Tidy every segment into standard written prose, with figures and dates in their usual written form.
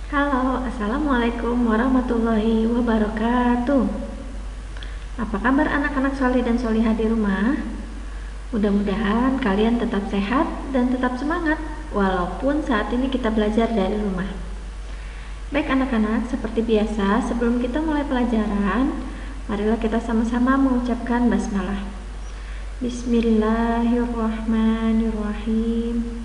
Halo, Assalamualaikum warahmatullahi wabarakatuh. Apa kabar anak-anak solih dan solihah di rumah? Mudah-mudahan kalian tetap sehat dan tetap semangat walaupun saat ini kita belajar dari rumah. Baik anak-anak, seperti biasa sebelum kita mulai pelajaran, marilah kita sama-sama mengucapkan basmalah. Bismillahirrahmanirrahim.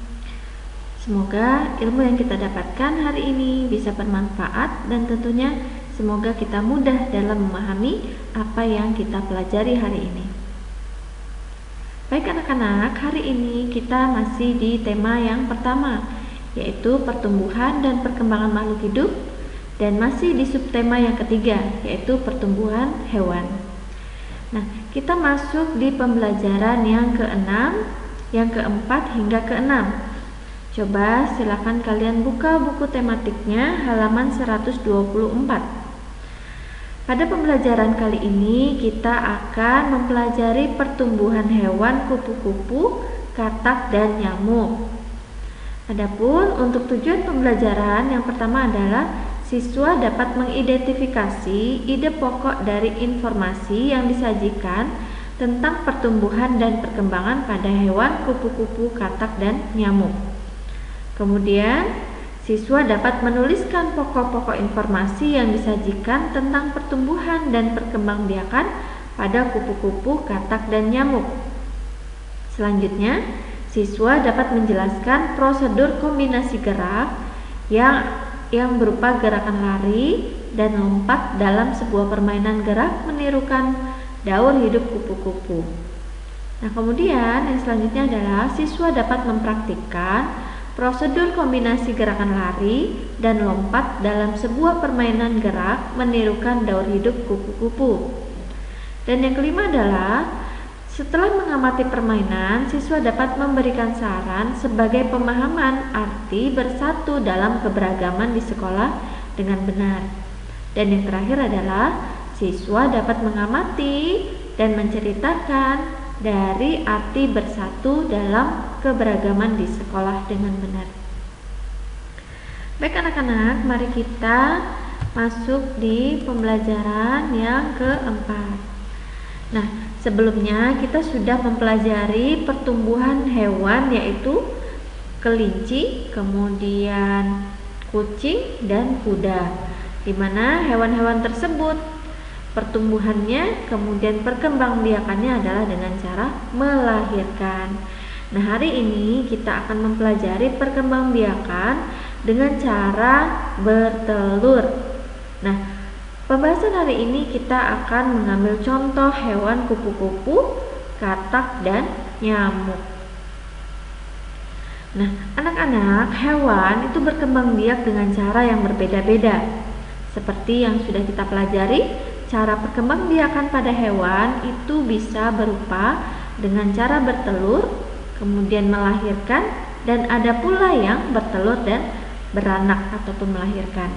Semoga ilmu yang kita dapatkan hari ini bisa bermanfaat dan tentunya semoga kita mudah dalam memahami apa yang kita pelajari hari ini. Baik anak-anak, hari ini kita masih di tema yang pertama, yaitu pertumbuhan dan perkembangan makhluk hidup, dan masih di subtema yang ketiga, yaitu pertumbuhan hewan. Nah, kita masuk di pembelajaran yang ke-6, yang ke-4 hingga ke-6. Coba silakan kalian buka buku tematiknya halaman 124. Pada pembelajaran kali ini kita akan mempelajari pertumbuhan hewan kupu-kupu, katak, dan nyamuk. Adapun untuk tujuan pembelajaran yang pertama adalah siswa dapat mengidentifikasi ide pokok dari informasi yang disajikan tentang pertumbuhan dan perkembangan pada hewan kupu-kupu, katak, dan nyamuk. Kemudian, siswa dapat menuliskan pokok-pokok informasi yang disajikan tentang pertumbuhan dan perkembangbiakan pada kupu-kupu, katak, dan nyamuk. Selanjutnya, siswa dapat menjelaskan prosedur kombinasi gerak yang berupa gerakan lari dan lompat dalam sebuah permainan gerak menirukan daur hidup kupu-kupu. Nah, kemudian yang selanjutnya adalah siswa dapat mempraktikkan prosedur kombinasi gerakan lari dan lompat dalam sebuah permainan gerak menirukan daur hidup kupu-kupu. Dan yang kelima adalah setelah mengamati permainan, siswa dapat memberikan saran sebagai pemahaman arti bersatu dalam keberagaman di sekolah dengan benar. Dan yang terakhir adalah siswa dapat mengamati dan menceritakan dari arti bersatu dalam keberagaman di sekolah dengan benar. Baik anak-anak, mari kita masuk di pembelajaran yang keempat. Nah, sebelumnya kita sudah mempelajari pertumbuhan hewan yaitu kelinci, kemudian kucing, dan kuda, di mana hewan-hewan tersebut pertumbuhannya kemudian perkembangbiakannya adalah dengan cara melahirkan. Nah, hari ini kita akan mempelajari perkembangbiakan dengan cara bertelur. Nah, pembahasan hari ini kita akan mengambil contoh hewan kupu-kupu, katak, dan nyamuk. Nah, anak-anak, hewan itu berkembang biak dengan cara yang berbeda-beda. Seperti yang sudah kita pelajari, cara perkembangbiakan pada hewan itu bisa berupa dengan cara bertelur, kemudian melahirkan, dan ada pula yang bertelur dan beranak ataupun melahirkan.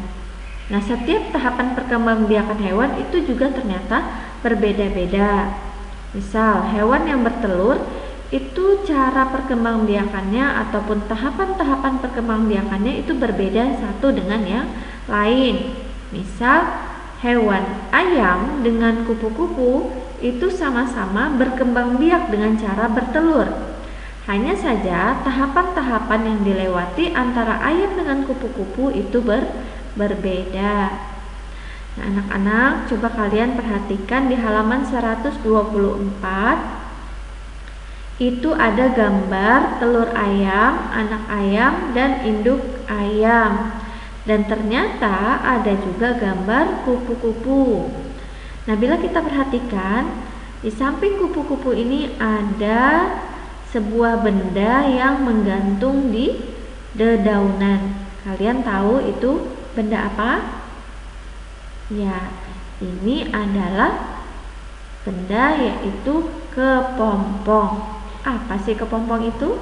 Nah, setiap tahapan perkembangbiakan hewan itu juga ternyata berbeda-beda. Misal, hewan yang bertelur itu cara perkembangbiakannya ataupun tahapan-tahapan perkembangbiakannya itu berbeda satu dengan yang lain. Misal, hewan ayam dengan kupu-kupu itu sama-sama berkembang biak dengan cara bertelur. Hanya saja tahapan-tahapan yang dilewati antara ayam dengan kupu-kupu itu berbeda. Nah, anak-anak, coba kalian perhatikan di halaman 124. Itu ada gambar telur ayam, anak ayam, dan induk ayam. Dan ternyata ada juga gambar kupu-kupu. Nah, bila kita perhatikan, di samping kupu-kupu ini ada sebuah benda yang menggantung di dedaunan. Kalian tahu itu benda apa? Ya, ini adalah benda yaitu kepompong. Apa sih kepompong itu?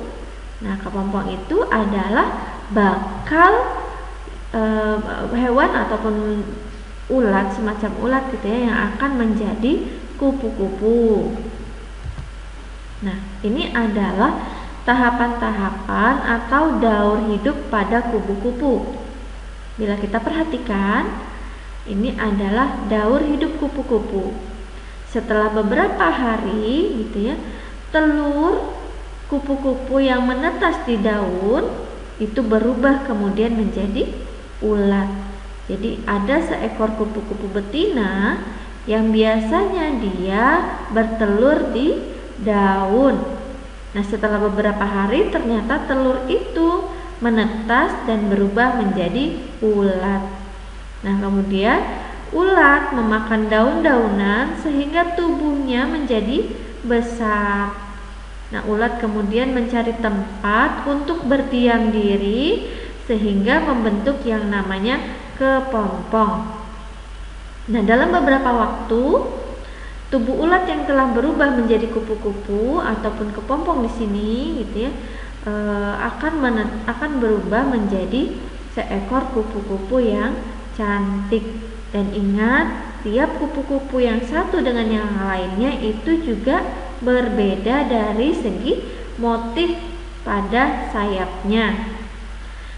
Nah, kepompong itu adalah bakal hewan ataupun ulat, semacam ulat gitu ya, yang akan menjadi kupu-kupu. Nah, ini adalah tahapan-tahapan atau daur hidup pada kupu-kupu. Bila kita perhatikan, ini adalah daur hidup kupu-kupu. Setelah beberapa hari gitu ya, telur kupu-kupu yang menetas di daun itu berubah kemudian menjadi ulat. Jadi ada seekor kupu-kupu betina yang biasanya dia bertelur di daun. Nah, setelah beberapa hari ternyata telur itu menetas dan berubah menjadi ulat. Nah, kemudian ulat memakan daun-daunan sehingga tubuhnya menjadi besar. Nah, ulat kemudian mencari tempat untuk berdiam diri sehingga membentuk yang namanya kepompong. Nah, dalam beberapa waktu tubuh ulat yang telah berubah menjadi kupu-kupu ataupun kepompong di sini gitu ya, akan berubah menjadi seekor kupu-kupu yang cantik. Dan ingat, tiap kupu-kupu yang satu dengan yang lainnya itu juga berbeda dari segi motif pada sayapnya.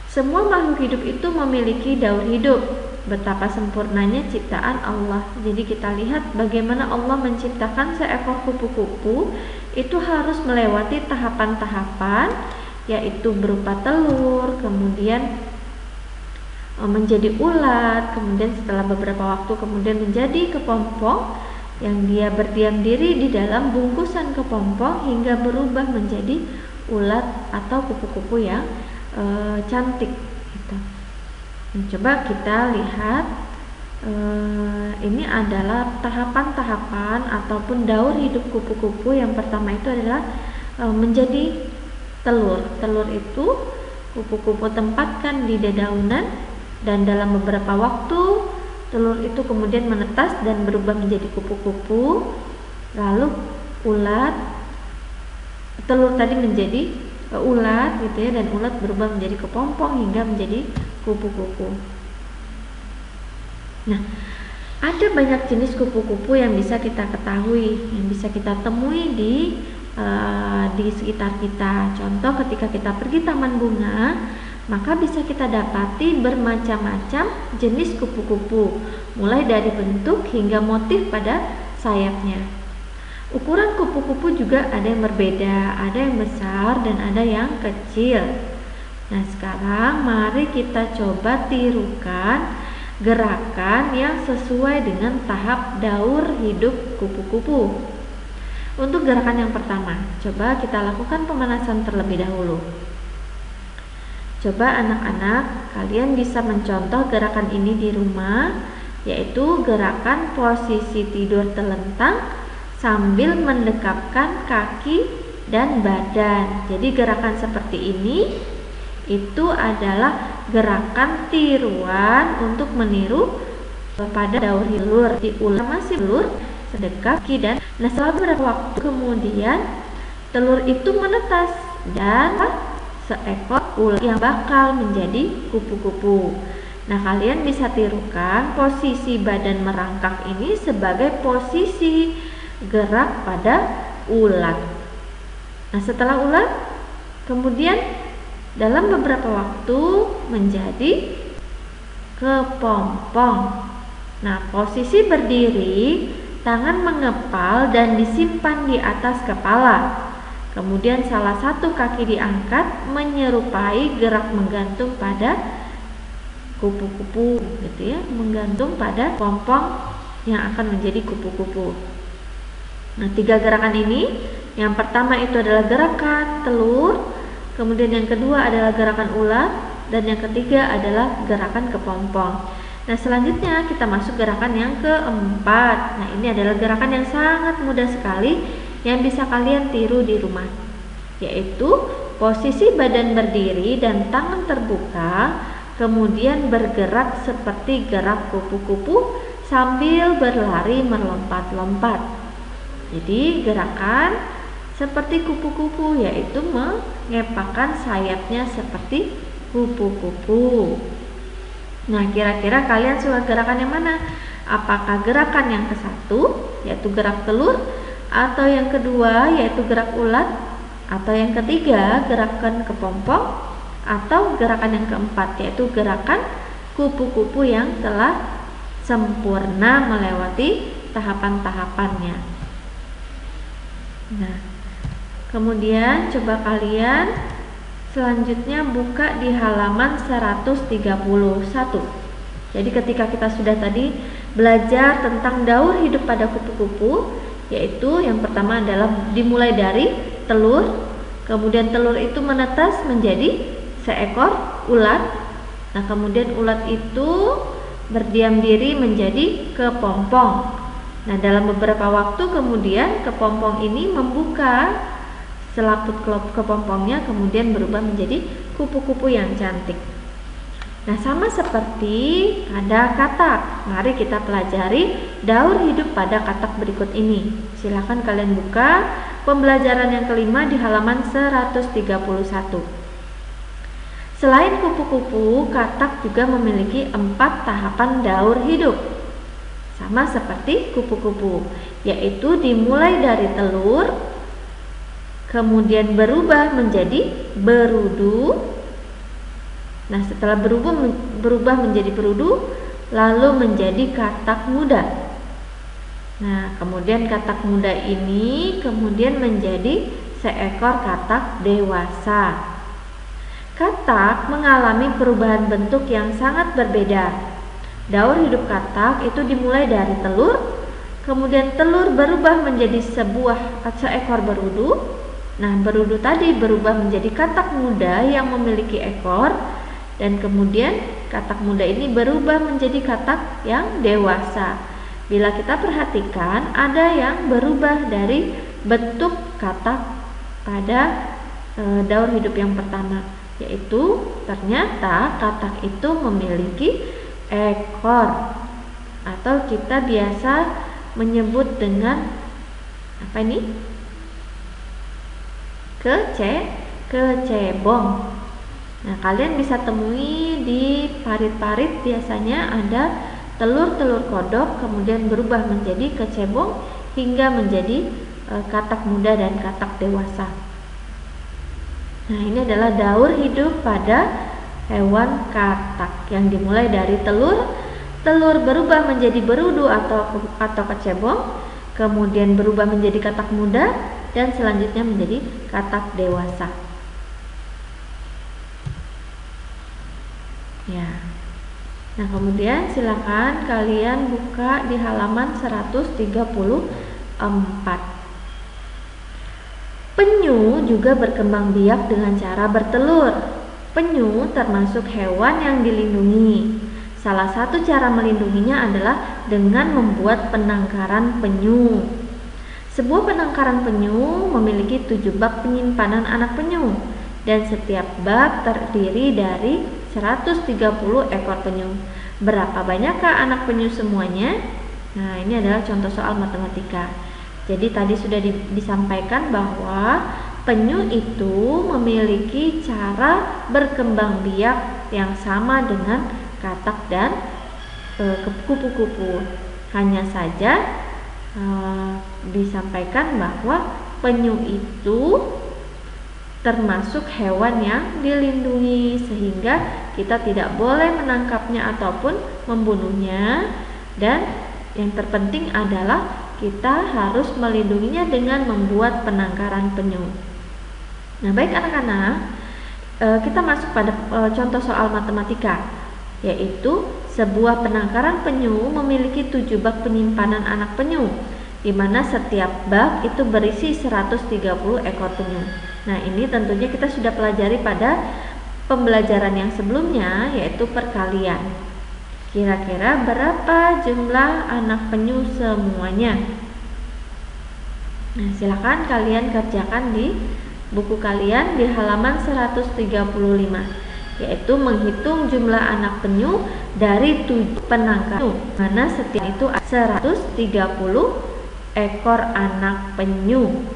Semua makhluk hidup itu memiliki daur hidup. Betapa sempurnanya ciptaan Allah. Jadi kita lihat bagaimana Allah menciptakan seekor kupu-kupu itu harus melewati tahapan-tahapan, yaitu berupa telur, kemudian menjadi ulat, kemudian setelah beberapa waktu kemudian menjadi kepompong yang dia berdiam diri di dalam bungkusan kepompong hingga berubah menjadi ulat atau kupu-kupu yang cantik gitu. Nah, coba kita lihat, ini adalah tahapan-tahapan ataupun daur hidup kupu-kupu. Yang pertama itu adalah menjadi telur. Telur itu kupu-kupu tempatkan di dedaunan, dan dalam beberapa waktu telur itu kemudian menetas dan berubah menjadi kupu-kupu. Lalu telur tadi menjadi ulat gitu ya, dan ulat berubah menjadi kepompong hingga menjadi kupu-kupu. Nah, ada banyak jenis kupu-kupu yang bisa kita ketahui, yang bisa kita temui di sekitar kita. Contoh, ketika kita pergi taman bunga, maka bisa kita dapati bermacam-macam jenis kupu-kupu, mulai dari bentuk hingga motif pada sayapnya. Ukuran kupu-kupu juga ada yang berbeda, ada yang besar dan ada yang kecil. Nah, sekarang mari kita coba tirukan gerakan yang sesuai dengan tahap daur hidup kupu-kupu. Untuk gerakan yang pertama, coba kita lakukan pemanasan terlebih dahulu. Coba anak-anak, kalian bisa mencontoh gerakan ini di rumah, yaitu gerakan posisi tidur telentang sambil mendekapkan kaki dan badan. Jadi gerakan seperti ini itu adalah gerakan tiruan untuk meniru pada daur hilur. Diulang masih telur, sedekap kaki dan setelah beberapa waktu kemudian telur itu menetas dan seekor ulat yang bakal menjadi kupu-kupu. Nah, kalian bisa tirukan posisi badan merangkak ini sebagai posisi gerak pada ulat. Nah, setelah ulat kemudian dalam beberapa waktu menjadi kepompong. Nah, posisi berdiri, tangan mengepal dan disimpan di atas kepala. Kemudian salah satu kaki diangkat menyerupai gerak menggantung pada kupu-kupu gitu ya, menggantung pada pompong yang akan menjadi kupu-kupu. Nah, 3 gerakan ini, yang pertama itu adalah gerakan telur, kemudian yang kedua adalah gerakan ulat, dan yang ketiga adalah gerakan kepompong. Nah, selanjutnya kita masuk gerakan yang keempat. Nah, ini adalah gerakan yang sangat mudah sekali yang bisa kalian tiru di rumah, yaitu posisi badan berdiri dan tangan terbuka, kemudian bergerak seperti gerak kupu-kupu sambil berlari melompat-lompat. Jadi gerakan seperti kupu-kupu, yaitu mengepakkan sayapnya seperti kupu-kupu. Nah, kira-kira kalian suka gerakan yang mana? Apakah gerakan yang ke-1 yaitu gerak telur, atau yang kedua yaitu gerak ulat, atau yang ketiga gerakan kepompong, atau gerakan yang keempat yaitu gerakan kupu-kupu yang telah sempurna melewati tahapan-tahapannya. Nah, kemudian coba kalian selanjutnya buka di halaman 131. Jadi ketika kita sudah tadi belajar tentang daur hidup pada kupu-kupu, yaitu yang pertama adalah dimulai dari telur, kemudian telur itu menetas menjadi seekor ulat. Nah, kemudian ulat itu berdiam diri menjadi kepompong. Nah, dalam beberapa waktu kemudian kepompong ini membuka selaput kepompongnya, kemudian berubah menjadi kupu-kupu yang cantik. Nah, sama seperti pada katak. Mari kita pelajari daur hidup pada katak berikut ini. Silakan kalian buka pembelajaran yang kelima di halaman 131. Selain kupu-kupu, katak juga memiliki 4 tahapan daur hidup. Sama seperti kupu-kupu, yaitu dimulai dari telur, kemudian berubah menjadi berudu. Nah, setelah berubah menjadi berudu, lalu menjadi katak muda. Nah, kemudian katak muda ini kemudian menjadi seekor katak dewasa. Katak mengalami perubahan bentuk yang sangat berbeda. Daur hidup katak itu dimulai dari telur, kemudian telur berubah menjadi seekor berudu. Nah, berudu tadi berubah menjadi katak muda yang memiliki ekor, dan kemudian katak muda ini berubah menjadi katak yang dewasa. Bila kita perhatikan, ada yang berubah dari bentuk katak pada daur hidup yang pertama, yaitu ternyata katak itu memiliki ekor, atau kita biasa menyebut dengan apa ini? Kecebong. Nah, kalian bisa temui di parit-parit, biasanya ada telur-telur kodok kemudian berubah menjadi kecebong hingga menjadi katak muda dan katak dewasa. Nah, ini adalah daur hidup pada hewan katak yang dimulai dari telur berubah menjadi berudu atau kecebong, kemudian berubah menjadi katak muda, dan selanjutnya menjadi katak dewasa. Ya. Nah, kemudian silakan kalian buka di halaman 134. Penyu juga berkembang biak dengan cara bertelur. Penyu termasuk hewan yang dilindungi. Salah satu cara melindunginya adalah dengan membuat penangkaran penyu. Sebuah penangkaran penyu memiliki 7 bak penyimpanan anak penyu, dan setiap bak terdiri dari 130 ekor penyu. Berapa banyakkah anak penyu semuanya? Nah, ini adalah contoh soal matematika. Jadi tadi sudah disampaikan bahwa penyu itu memiliki cara berkembang biak yang sama dengan katak dan kupu-kupu. Hanya saja disampaikan bahwa penyu itu termasuk hewan yang dilindungi, sehingga kita tidak boleh menangkapnya ataupun membunuhnya, dan yang terpenting adalah kita harus melindunginya dengan membuat penangkaran penyu. Nah, baik anak-anak, kita masuk pada contoh soal matematika, yaitu sebuah penangkaran penyu memiliki 7 bak penyimpanan anak penyu, di mana setiap bak itu berisi 130 ekor penyu. Nah, ini tentunya kita sudah pelajari pada pembelajaran yang sebelumnya, yaitu perkalian. Kira-kira berapa jumlah anak penyu semuanya? Nah, silakan kalian kerjakan di buku kalian di halaman 135, yaitu menghitung jumlah anak penyu dari 7 penangkaran, mana setiap itu 130 ekor anak penyu.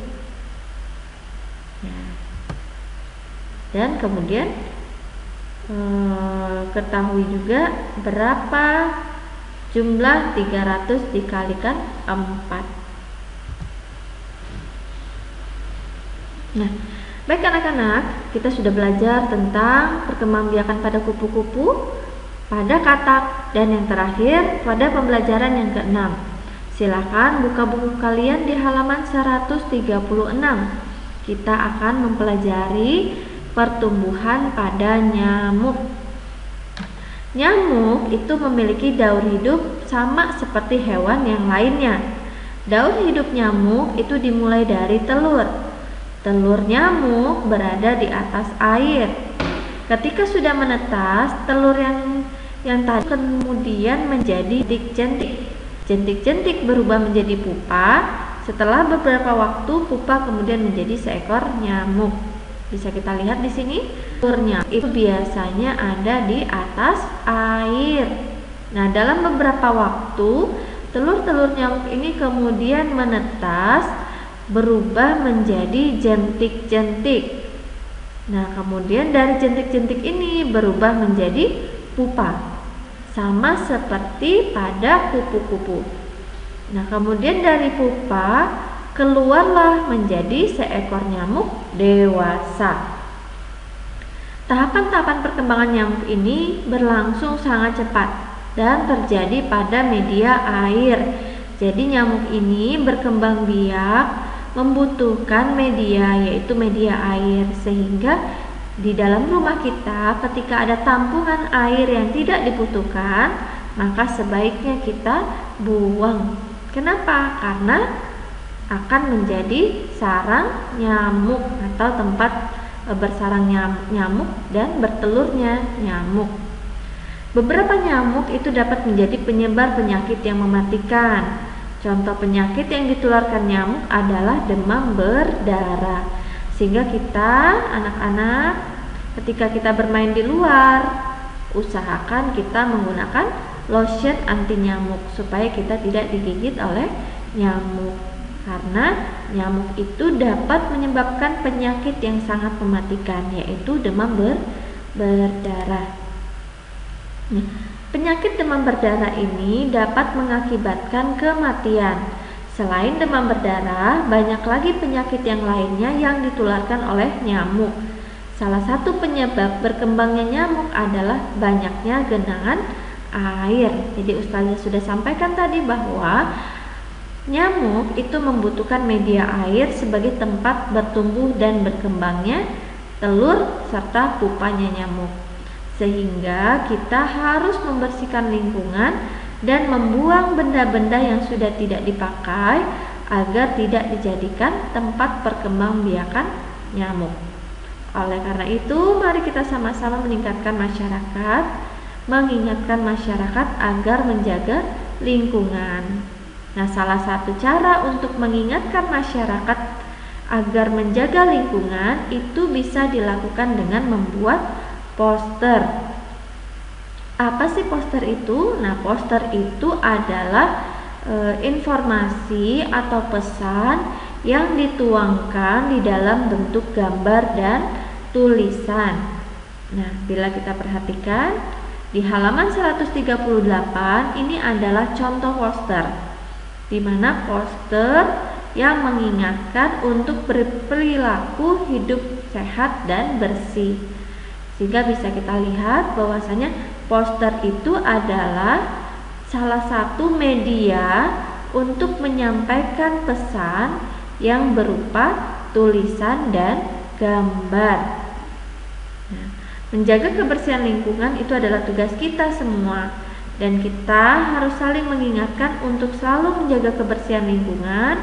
Dan kemudian ketahui juga berapa jumlah 300 dikalikan 4. Nah, baik anak-anak, kita sudah belajar tentang perkembangbiakan pada kupu-kupu, pada katak, dan yang terakhir pada pembelajaran yang ke-6. Silakan buka buku kalian di halaman 136. Kita akan mempelajari pertumbuhan pada nyamuk. Nyamuk itu memiliki daur hidup sama seperti hewan yang lainnya. Daur hidup nyamuk itu dimulai dari telur. Telur nyamuk berada di atas air. Ketika sudah menetas, telur yang tadi kemudian menjadi jentik. Jentik-jentik berubah menjadi pupa. Setelah beberapa waktu, pupa kemudian menjadi seekor nyamuk. Bisa kita lihat di sini, telurnya itu biasanya ada di atas air. Nah, dalam beberapa waktu, telur-telur nyamuk ini kemudian menetas, berubah menjadi jentik-jentik. Nah, kemudian dari jentik-jentik ini berubah menjadi pupa, sama seperti pada kupu-kupu. Nah, kemudian dari pupa keluarlah menjadi seekor nyamuk dewasa. Tahapan-tahapan perkembangan nyamuk ini berlangsung sangat cepat dan terjadi pada media air. Jadi nyamuk ini berkembang biak membutuhkan media, yaitu media air, sehingga di dalam rumah kita ketika ada tampungan air yang tidak dibutuhkan, maka sebaiknya kita buang. Kenapa? Karena akan menjadi sarang nyamuk atau tempat bersarang nyamuk dan bertelurnya nyamuk. Beberapa nyamuk itu dapat menjadi penyebar penyakit yang mematikan. Contoh penyakit yang ditularkan nyamuk adalah demam berdarah. Sehingga kita, anak-anak, ketika kita bermain di luar, usahakan kita menggunakan lotion anti nyamuk supaya kita tidak digigit oleh nyamuk. Karena nyamuk itu dapat menyebabkan penyakit yang sangat mematikan, yaitu demam berdarah. Nah, penyakit demam berdarah ini dapat mengakibatkan kematian. Selain demam berdarah, banyak lagi penyakit yang lainnya yang ditularkan oleh nyamuk. Salah satu penyebab berkembangnya nyamuk adalah banyaknya genangan air. Jadi Ustazah sudah sampaikan tadi bahwa nyamuk itu membutuhkan media air sebagai tempat bertumbuh dan berkembangnya telur serta pupanya nyamuk. Sehingga kita harus membersihkan lingkungan dan membuang benda-benda yang sudah tidak dipakai agar tidak dijadikan tempat perkembangbiakan nyamuk. Oleh karena itu, mari kita sama-sama mengingatkan masyarakat agar menjaga lingkungan. Nah, salah satu cara untuk mengingatkan masyarakat agar menjaga lingkungan itu bisa dilakukan dengan membuat poster. Apa sih poster itu? Nah, poster itu adalah informasi atau pesan yang dituangkan di dalam bentuk gambar dan tulisan. Nah, bila kita perhatikan di halaman 138 ini adalah contoh poster, di mana poster yang mengingatkan untuk berperilaku hidup sehat dan bersih. Sehingga bisa kita lihat bahwasanya poster itu adalah salah satu media untuk menyampaikan pesan yang berupa tulisan dan gambar. Nah, menjaga kebersihan lingkungan itu adalah tugas kita semua. Dan kita harus saling mengingatkan untuk selalu menjaga kebersihan lingkungan.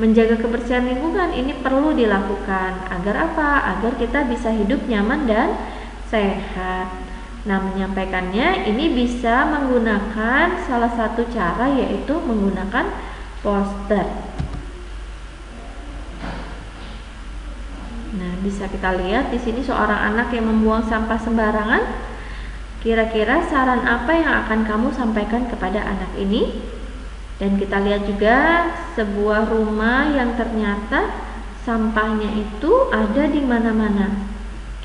Menjaga kebersihan lingkungan ini perlu dilakukan. Agar apa? Agar kita bisa hidup nyaman dan sehat. Nah, menyampaikannya ini bisa menggunakan salah satu cara, yaitu menggunakan poster. Nah, bisa kita lihat di sini seorang anak yang membuang sampah sembarangan. Kira-kira saran apa yang akan kamu sampaikan kepada anak ini? Dan kita lihat juga sebuah rumah yang ternyata sampahnya itu ada di mana-mana.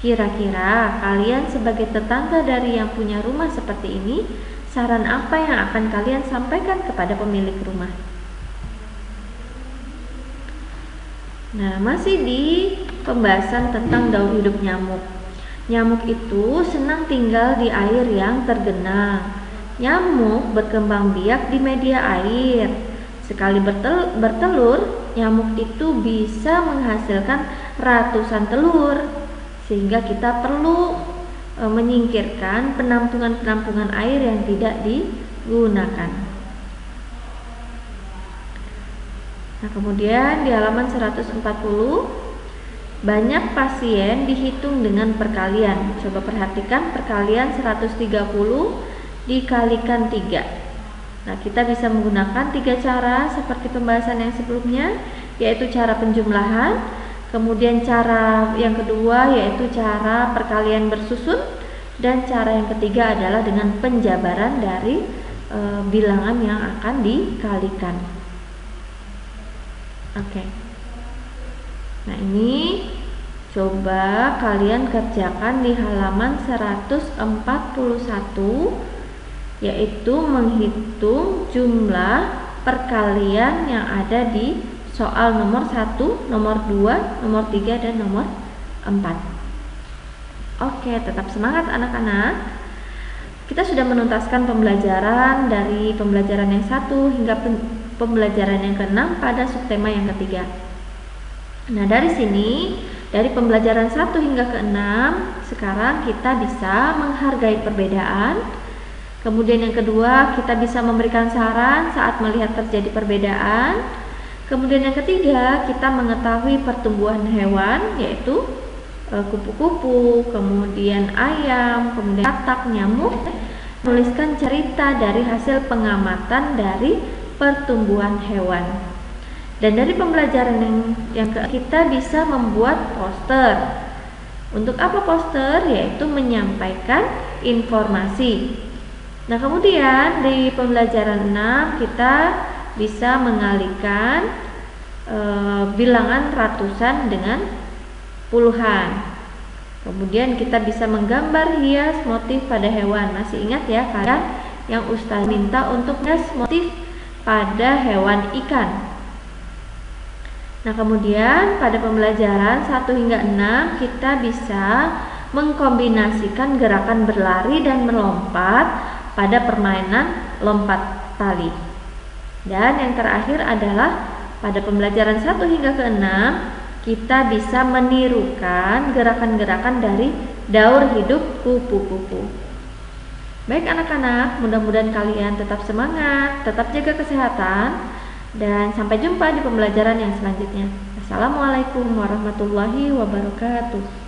Kira-kira kalian sebagai tetangga dari yang punya rumah seperti ini, saran apa yang akan kalian sampaikan kepada pemilik rumah? Nah, masih di pembahasan tentang daur hidup nyamuk. Nyamuk itu senang tinggal di air yang tergenang. Nyamuk berkembang biak di media air. Sekali bertelur, nyamuk itu bisa menghasilkan ratusan telur. Sehingga kita perlu menyingkirkan penampungan-penampungan air yang tidak digunakan. Nah, kemudian di halaman 140, banyak pasien dihitung dengan perkalian. Coba perhatikan perkalian 130 dikalikan 3. Nah, kita bisa menggunakan 3 cara seperti pembahasan yang sebelumnya, yaitu cara penjumlahan, kemudian cara yang kedua yaitu cara perkalian bersusun, dan cara yang ketiga adalah dengan penjabaran dari bilangan yang akan dikalikan. Oke. Nah, ini coba kalian kerjakan di halaman 141, yaitu menghitung jumlah perkalian yang ada di soal nomor 1, nomor 2, nomor 3, dan nomor 4. Oke, tetap semangat anak-anak. Kita sudah menuntaskan pembelajaran dari pembelajaran yang 1 hingga pembelajaran yang ke-6 pada subtema yang ketiga. Nah, dari sini, dari pembelajaran 1 hingga ke-6, sekarang kita bisa menghargai perbedaan. Kemudian yang kedua, kita bisa memberikan saran saat melihat terjadi perbedaan. Kemudian yang ketiga, kita mengetahui pertumbuhan hewan, yaitu kupu-kupu, kemudian ayam, kemudian katak, nyamuk. Tuliskan cerita dari hasil pengamatan dari pertumbuhan hewan. Dan dari pembelajaran yang kita bisa membuat poster. Untuk apa poster? Yaitu menyampaikan informasi. Nah, kemudian di pembelajaran 6 kita bisa mengalihkan bilangan ratusan dengan puluhan. Kemudian kita bisa menggambar hias motif pada hewan. Masih ingat ya kalian yang Ustaz minta untuk hias motif pada hewan ikan. Nah, kemudian pada pembelajaran 1 hingga 6 kita bisa mengkombinasikan gerakan berlari dan melompat pada permainan lompat tali. Dan yang terakhir adalah pada pembelajaran 1 hingga ke-6 kita bisa menirukan gerakan-gerakan dari daur hidup kupu-kupu. Baik anak-anak, mudah-mudahan kalian tetap semangat, tetap jaga kesehatan, dan sampai jumpa di pembelajaran yang selanjutnya. Assalamualaikum warahmatullahi wabarakatuh.